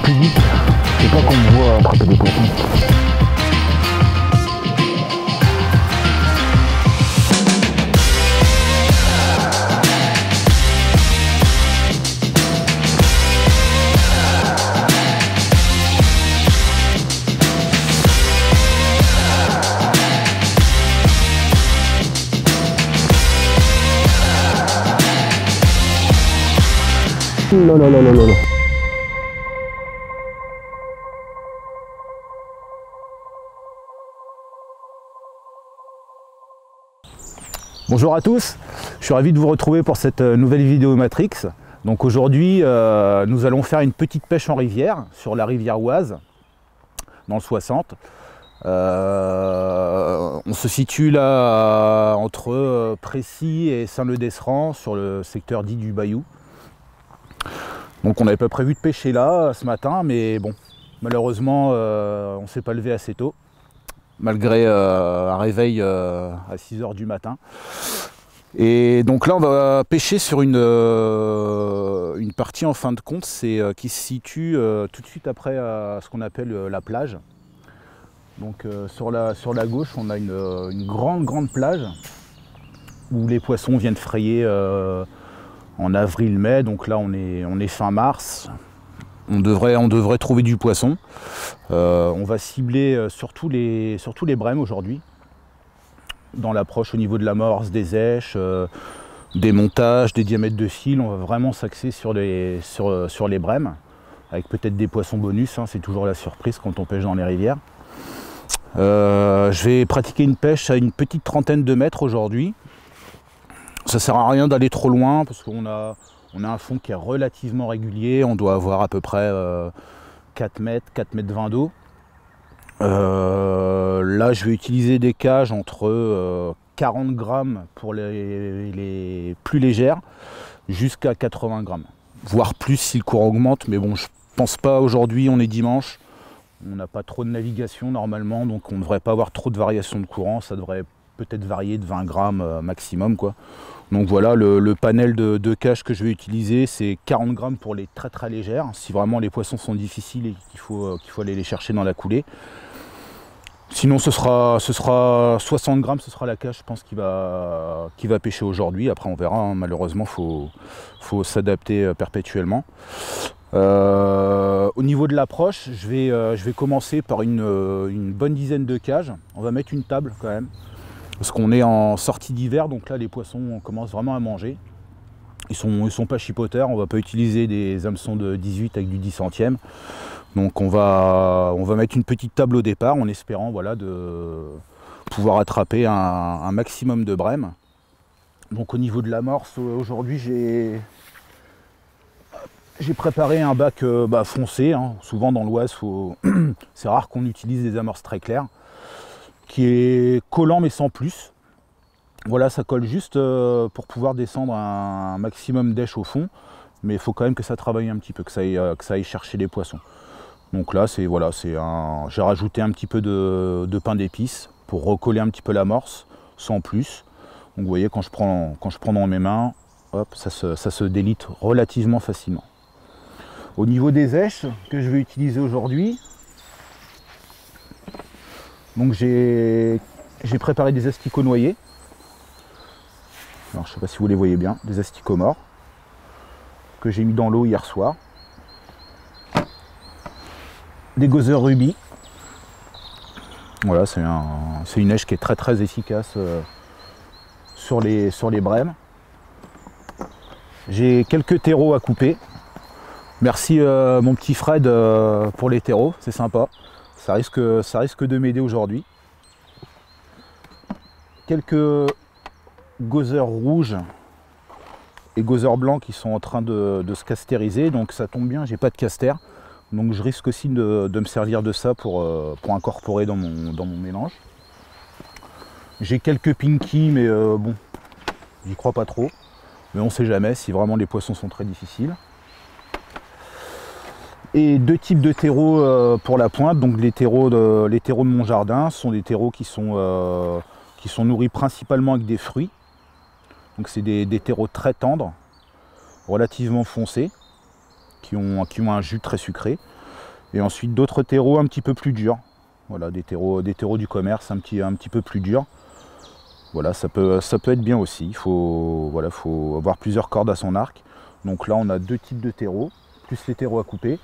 plus vite. C'est pas qu'on me voit attraper des poissons. Non, non, non, non, non, non. Bonjour à tous, je suis ravi de vous retrouver pour cette nouvelle vidéo Matrix. Donc aujourd'hui, nous allons faire une petite pêche en rivière, sur la rivière Oise, dans le 60. On se situe là entre Précy et Saint-Leu-d'Esserand, sur le secteur dit du Bayou. Donc on n'avait pas prévu de pêcher là ce matin, mais bon, malheureusement on ne s'est pas levé assez tôt, malgré un réveil à 6 h du matin. Et donc là on va pêcher sur une partie en fin de compte, qui se situe tout de suite après ce qu'on appelle la plage. Donc sur la gauche on a une grande plage où les poissons viennent frayer en avril-mai, donc là on est fin mars, on devrait trouver du poisson. On va cibler surtout les brèmes aujourd'hui, dans l'approche au niveau de l'amorce, des èches, des montages, des diamètres de fil. On va vraiment s'axer sur les brèmes, avec peut-être des poissons bonus, hein, c'est toujours la surprise quand on pêche dans les rivières. Je vais pratiquer une pêche à une petite trentaine de mètres aujourd'hui. Ça sert à rien d'aller trop loin parce qu'on a un fond qui est relativement régulier. On doit avoir à peu près 4 mètres 20 d'eau. Là, je vais utiliser des cages entre 40 grammes pour les plus légères jusqu'à 80 grammes. Voire plus si le courant augmente. Mais bon, je pense pas aujourd'hui, on est dimanche. On n'a pas trop de navigation normalement, donc on ne devrait pas avoir trop de variation de courant. Ça devrait peut-être varier de 20 grammes maximum, quoi. Donc voilà, le panel de cages que je vais utiliser, c'est 40 grammes pour les très légères, si vraiment les poissons sont difficiles et qu'il faut aller les chercher dans la coulée. Sinon ce sera 60 grammes, ce sera la cage, je pense, qui va pêcher aujourd'hui. Après on verra, hein. Malheureusement faut s'adapter perpétuellement. Au niveau de l'approche, je vais commencer par une bonne dizaine de cages. On va mettre une table quand même, parce qu'on est en sortie d'hiver, donc là les poissons commencent vraiment à manger. Ils sont pas chipoteurs, on va pas utiliser des hameçons de 18 avec du 10 centième. Donc on va mettre une petite table au départ, en espérant, voilà, de pouvoir attraper un maximum de brèmes. Donc au niveau de l'amorce, aujourd'hui j'ai préparé un bac foncé, hein. Souvent dans l'Oise, c'est rare qu'on utilise des amorces très claires, qui est collant mais sans plus. Voilà, ça colle juste pour pouvoir descendre un maximum d'èche au fond, mais il faut quand même que ça travaille un petit peu, que ça aille chercher les poissons. Donc là, j'ai rajouté un petit peu de pain d'épices pour recoller un petit peu l'amorce, sans plus. Donc vous voyez, quand je prends dans mes mains, hop, ça se délite relativement facilement. Au niveau des èches que je vais utiliser aujourd'hui, donc j'ai préparé des asticots noyés. Alors je ne sais pas si vous les voyez bien, des asticots morts que j'ai mis dans l'eau hier soir. Des gozer rubis. Voilà, c'est une èche qui est très efficace sur les brèmes. J'ai quelques terreaux à couper. Merci mon petit Fred pour les terreaux, c'est sympa. Ça risque de m'aider aujourd'hui. Quelques gozer rouges et gozer blancs qui sont en train de se castériser. Donc ça tombe bien, j'ai pas de caster. Donc je risque aussi de me servir de ça pour incorporer dans mon mélange. J'ai quelques pinky, mais bon, j'y crois pas trop. Mais on sait jamais si vraiment les poissons sont très difficiles. Et deux types de terreaux pour la pointe. Donc les terreaux de mon jardin sont des terreaux qui sont nourris principalement avec des fruits. Donc c'est des terreaux très tendres, relativement foncés, qui ont un jus très sucré. Et ensuite d'autres terreaux un petit peu plus durs. Voilà, des terreaux du commerce un petit peu plus durs. Voilà, ça peut être bien aussi. Il faut avoir plusieurs cordes à son arc. Donc là, on a deux types de terreaux, plus les terreaux à couper.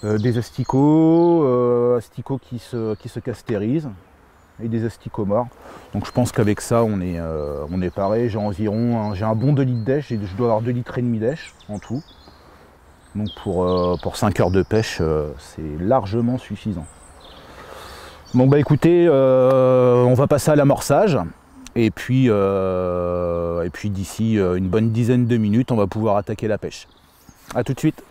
Des asticots, qui se castérisent, et des asticots morts. Donc je pense qu'avec ça, on est pareil. J'ai un bon 2 litres d'èche, je dois avoir 2 litres et demi d'èche en tout. Donc pour 5 heures de pêche, c'est largement suffisant. Bon bah écoutez, on va passer à l'amorçage. Et puis d'ici une bonne dizaine de minutes, on va pouvoir attaquer la pêche. A tout de suite.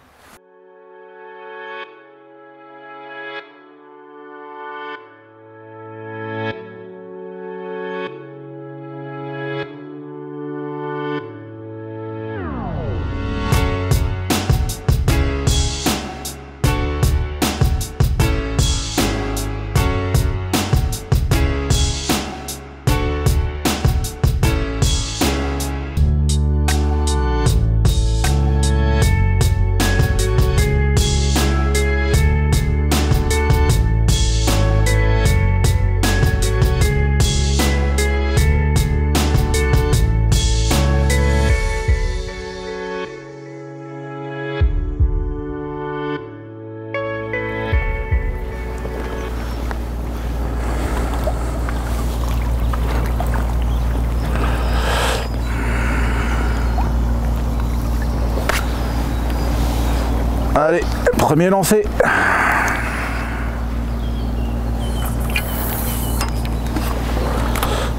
Allez, premier lancé.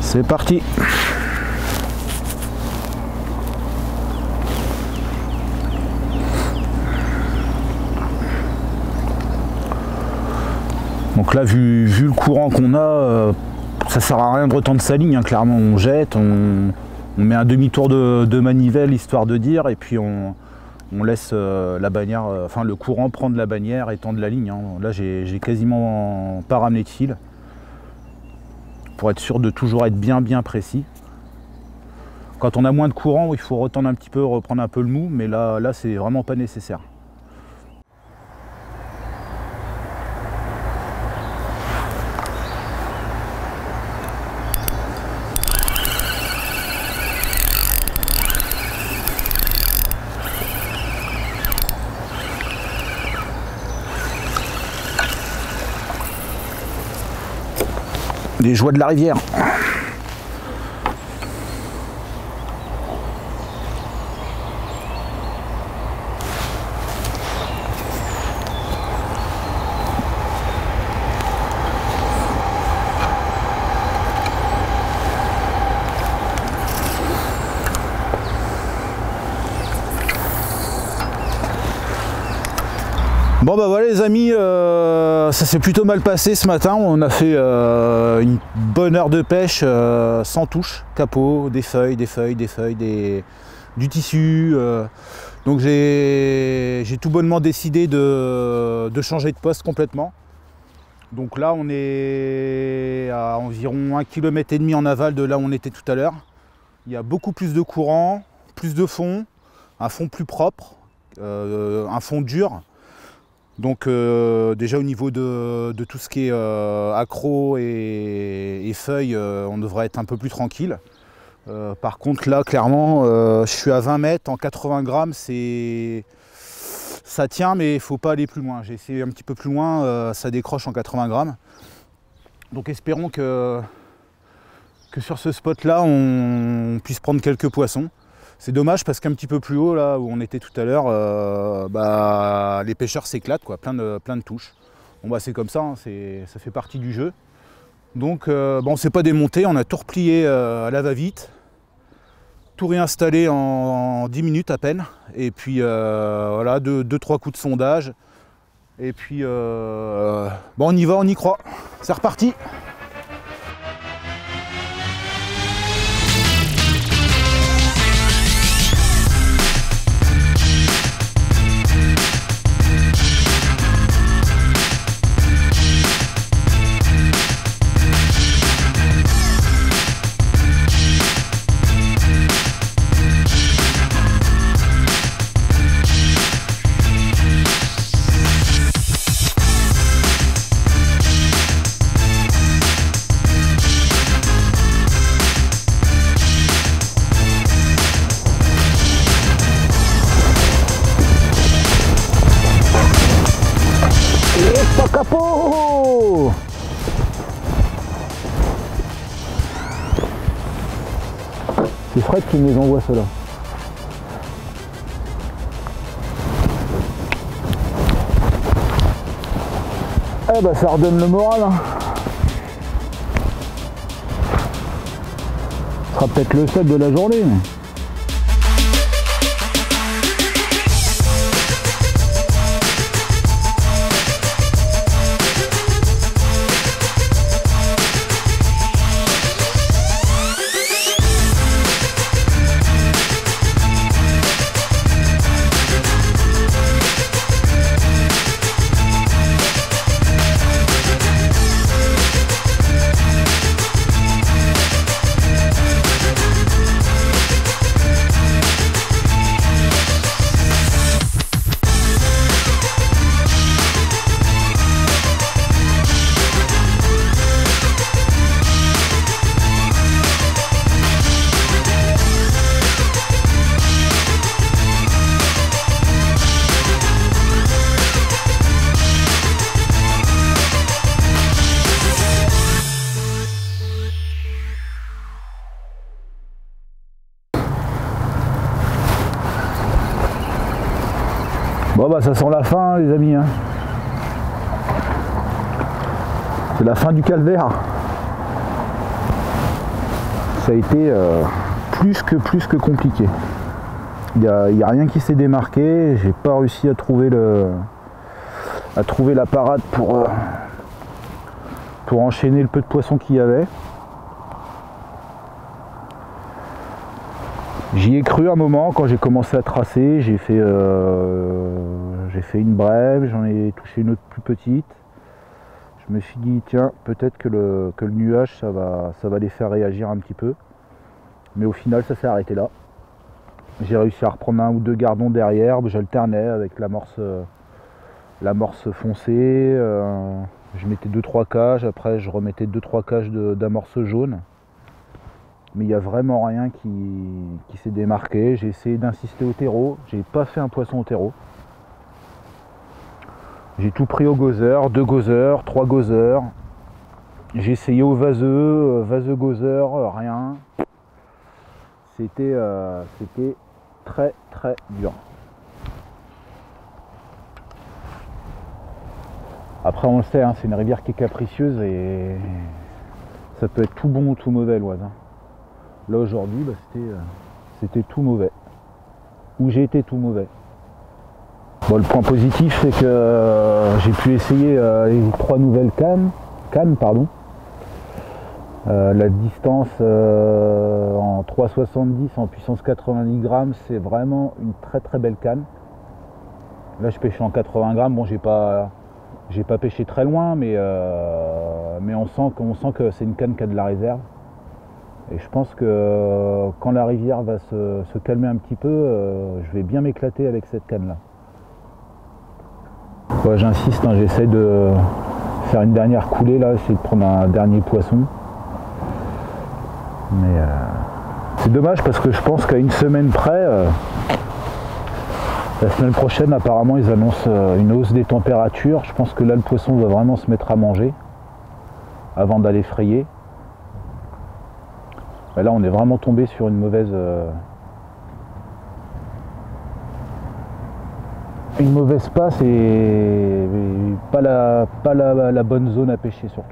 C'est parti. Donc là, vu le courant qu'on a, ça sert à rien de retendre sa ligne, hein. Clairement, on jette, on met un demi-tour de manivelle, histoire de dire, et puis on laisse la bannière, le courant prendre la bannière et tendre la ligne, hein. Là, j'ai quasiment pas ramené de fil pour être sûr de toujours être bien précis. Quand on a moins de courant, il faut retendre un petit peu, reprendre un peu le mou, mais là c'est vraiment pas nécessaire. Les joies de la rivière. Bon bah voilà les amis, ça s'est plutôt mal passé ce matin. On a fait une bonne heure de pêche sans touche, capot, des feuilles, du tissu. Donc j'ai tout bonnement décidé de changer de poste complètement. Donc là on est à environ 1,5 km en aval de là où on était tout à l'heure. Il y a beaucoup plus de courant, plus de fond, un fond plus propre, un fond dur. Donc déjà au niveau de tout ce qui est accro et feuilles, on devrait être un peu plus tranquille. Par contre là clairement je suis à 20 mètres en 80 grammes, ça tient mais il ne faut pas aller plus loin. J'ai essayé un petit peu plus loin, ça décroche en 80 grammes. Donc espérons que sur ce spot là on puisse prendre quelques poissons. C'est dommage parce qu'un petit peu plus haut, là où on était tout à l'heure, les pêcheurs s'éclatent, quoi, plein de touches. Bon bah c'est comme ça, hein, ça fait partie du jeu. Donc on ne s'est pas démonté, on a tout replié à la va-vite, tout réinstallé en 10 minutes à peine. Et puis voilà, 2-3 coups de sondage. Et puis on y va, on y croit. C'est reparti. Capot! C'est Fred qui me les envoie ceux-là. Eh bah ça redonne le moral hein. Ce sera peut-être le seul de la journée. Bon bah ça sent la fin les amis hein. C'est la fin du calvaire. Ça a été plus que compliqué. Il n'y a rien qui s'est démarqué. J'ai pas réussi à trouver la parade pour enchaîner le peu de poissons qu'il y avait. J'y ai cru un moment quand j'ai commencé à tracer, j'ai fait une brève, j'en ai touché une autre plus petite. Je me suis dit tiens peut-être que le nuage ça va les faire réagir un petit peu. Mais au final ça s'est arrêté là. J'ai réussi à reprendre un ou deux gardons derrière, j'alternais avec l'amorce foncée, je mettais 2-3 cages, après je remettais 2-3 cages d'amorce jaune. Mais il n'y a vraiment rien qui s'est démarqué. J'ai essayé d'insister au terreau. J'ai pas fait un poisson au terreau. J'ai tout pris au gozer, 2 gozers, 3 gozers. J'ai essayé au vaseux gozer, rien. C'était très dur. Après on le sait, hein, c'est une rivière qui est capricieuse et ça peut être tout bon ou tout mauvais l'Oise. Là aujourd'hui bah, c'était tout mauvais. Ou j'ai été tout mauvais. Bon, le point positif c'est que j'ai pu essayer les 3 nouvelles cannes. La distance en 3,70 en puissance 90 grammes, c'est vraiment une très belle canne. Là je pêche en 80 grammes, bon j'ai pas pêché très loin, mais on sent que c'est une canne qui a de la réserve. Et je pense que quand la rivière va se calmer un petit peu, je vais bien m'éclater avec cette canne là. Ouais, j'insiste, hein, j'essaie de faire une dernière coulée là, essayer de prendre un dernier poisson. Mais c'est dommage parce que je pense qu'à une semaine près, la semaine prochaine apparemment ils annoncent une hausse des températures. Je pense que là le poisson va vraiment se mettre à manger avant d'aller frayer. Et là on est vraiment tombé sur une mauvaise passe et pas la bonne zone à pêcher surtout.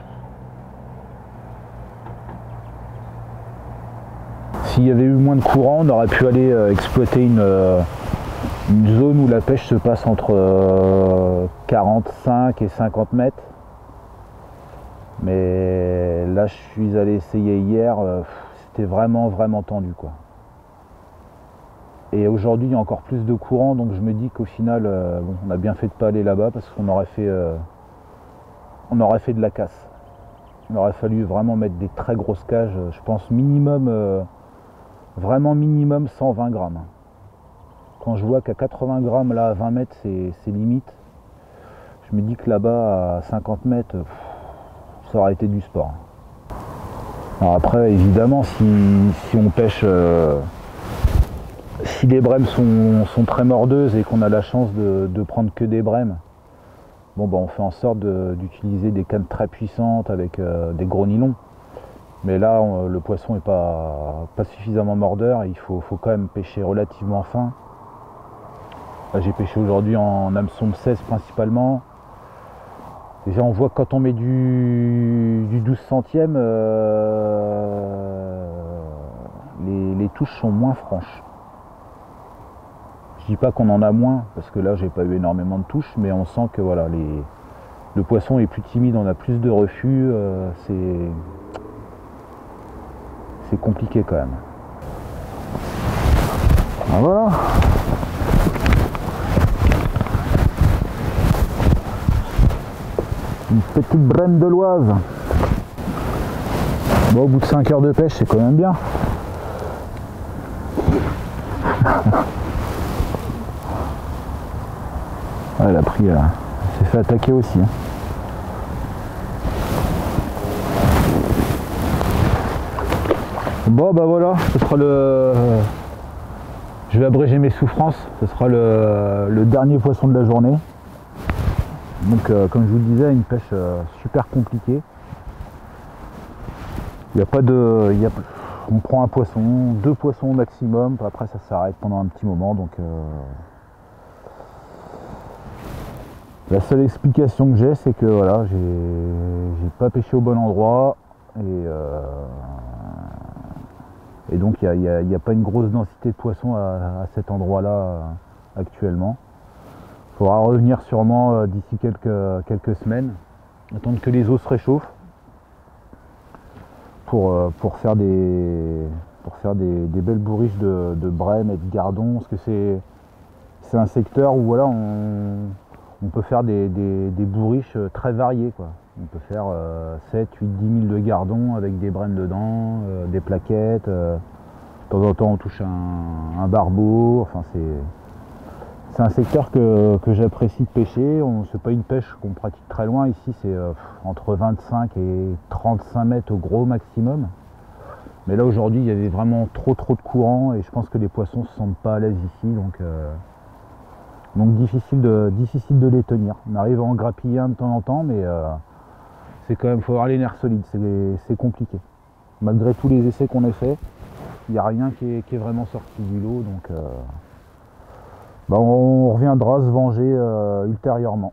S'il y avait eu moins de courant, on aurait pu aller exploiter une zone où la pêche se passe entre 45 et 50 mètres. Mais là je suis allé essayer hier, c'était vraiment tendu quoi. Et aujourd'hui il y a encore plus de courant, donc je me dis qu'au final bon, on a bien fait de pas aller là-bas parce qu'on aurait fait de la casse. Il aurait fallu vraiment mettre des très grosses cages, je pense minimum vraiment minimum 120 grammes. Quand je vois qu'à 80 grammes là à 20 mètres c'est limite, je me dis que là-bas à 50 mètres ça aurait été du sport. Alors après évidemment si on pêche si les brèmes sont très mordeuses et qu'on a la chance de prendre que des brèmes, bon bah on fait en sorte d'utiliser des cannes très puissantes avec des gros nylons. Mais là le poisson n'est pas suffisamment mordeur, il faut quand même pêcher relativement fin. Là j'ai pêché aujourd'hui en hameçon de 16 principalement. Déjà on voit que quand on met du 12 centièmes, les touches sont moins franches. Je dis pas qu'on en a moins, parce que là j'ai pas eu énormément de touches, mais on sent que voilà, le poisson est plus timide, on a plus de refus, c'est compliqué quand même. Ah, voilà. Une petite brème de l'Oise. Bon, au bout de 5 heures de pêche, c'est quand même bien. Ouais, elle a pris, elle s'est fait attaquer aussi. Hein. Bon bah voilà, ce sera je vais abréger mes souffrances, ce sera le dernier poisson de la journée. Donc comme je vous le disais, une pêche super compliquée. Il n'y a pas de. On prend un poisson, 2 poissons au maximum, après ça s'arrête pendant un petit moment. Donc la seule explication que j'ai, c'est que voilà, j'ai pas pêché au bon endroit et donc il n'y a pas une grosse densité de poissons à cet endroit-là actuellement. Il faudra revenir sûrement d'ici quelques semaines, attendre que les eaux se réchauffent pour faire des belles bourriches de brème et de gardon, parce que c'est un secteur où voilà, on peut faire des bourriches très variées, quoi. On peut faire 7, 8, 10 000 de gardons avec des brèmes dedans, des plaquettes. De temps en temps on touche un barbeau. Enfin, c'est un secteur que j'apprécie de pêcher. C'est pas une pêche qu'on pratique très loin. Ici c'est entre 25 et 35 mètres au gros maximum. Mais là aujourd'hui il y avait vraiment trop de courant et je pense que les poissons se sentent pas à l'aise ici. Donc difficile de les tenir. On arrive à en grappiller un de temps en temps, mais c'est quand même, faut avoir les nerfs solides, c'est compliqué. Malgré tous les essais qu'on a fait, il n'y a rien qui est vraiment sorti du lot, donc on reviendra se venger ultérieurement.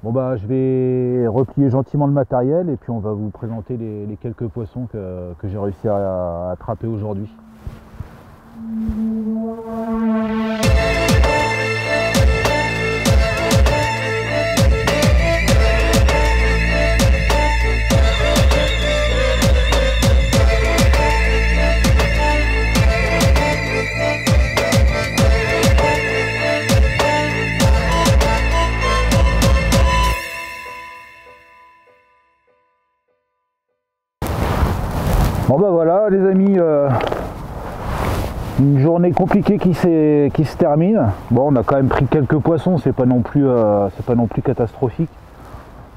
Bon bah je vais replier gentiment le matériel et puis on va vous présenter les quelques poissons que j'ai réussi à attraper aujourd'hui. Bon bah voilà les amis, une journée compliquée qui se termine. Bon, on a quand même pris quelques poissons, c'est pas non plus catastrophique.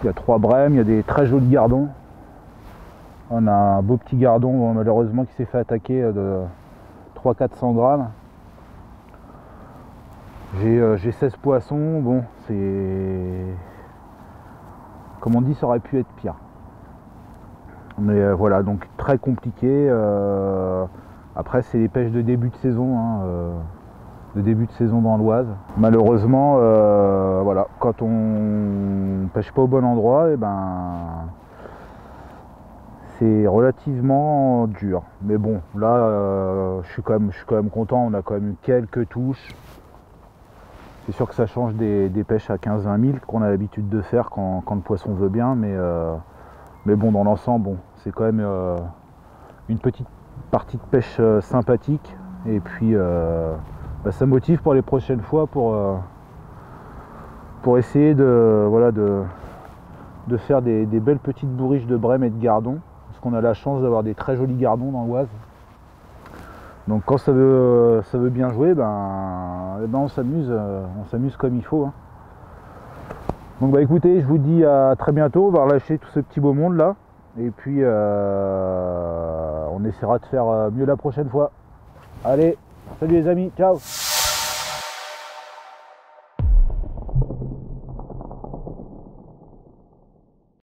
Il y a 3 brèmes, il y a des très jolis gardons. On a un beau petit gardon, bon, malheureusement qui s'est fait attaquer de 300-400 grammes. J'ai 16 poissons, bon c'est... Comme on dit, ça aurait pu être pire. Mais voilà, donc très compliqué. Après c'est les pêches de début de saison, hein, dans l'Oise. Malheureusement, voilà, quand on pêche pas au bon endroit, et c'est relativement dur. Mais bon, là, je suis quand même content. On a quand même eu quelques touches. C'est sûr que ça change des pêches à 15-20 000 qu'on a l'habitude de faire quand le poisson veut bien, mais bon, dans l'ensemble, bon, c'est quand même une petite partie de pêche sympathique. Et puis, ça motive pour les prochaines fois pour essayer de faire des belles petites bourriches de brème et de gardon. Parce qu'on a la chance d'avoir des très jolis gardons dans l'Oise. Donc quand ça veut bien jouer, on s'amuse comme il faut. Hein. Donc écoutez, je vous dis à très bientôt, on va relâcher tout ce petit beau monde là. Et puis on essaiera de faire mieux la prochaine fois. Allez, salut les amis, ciao!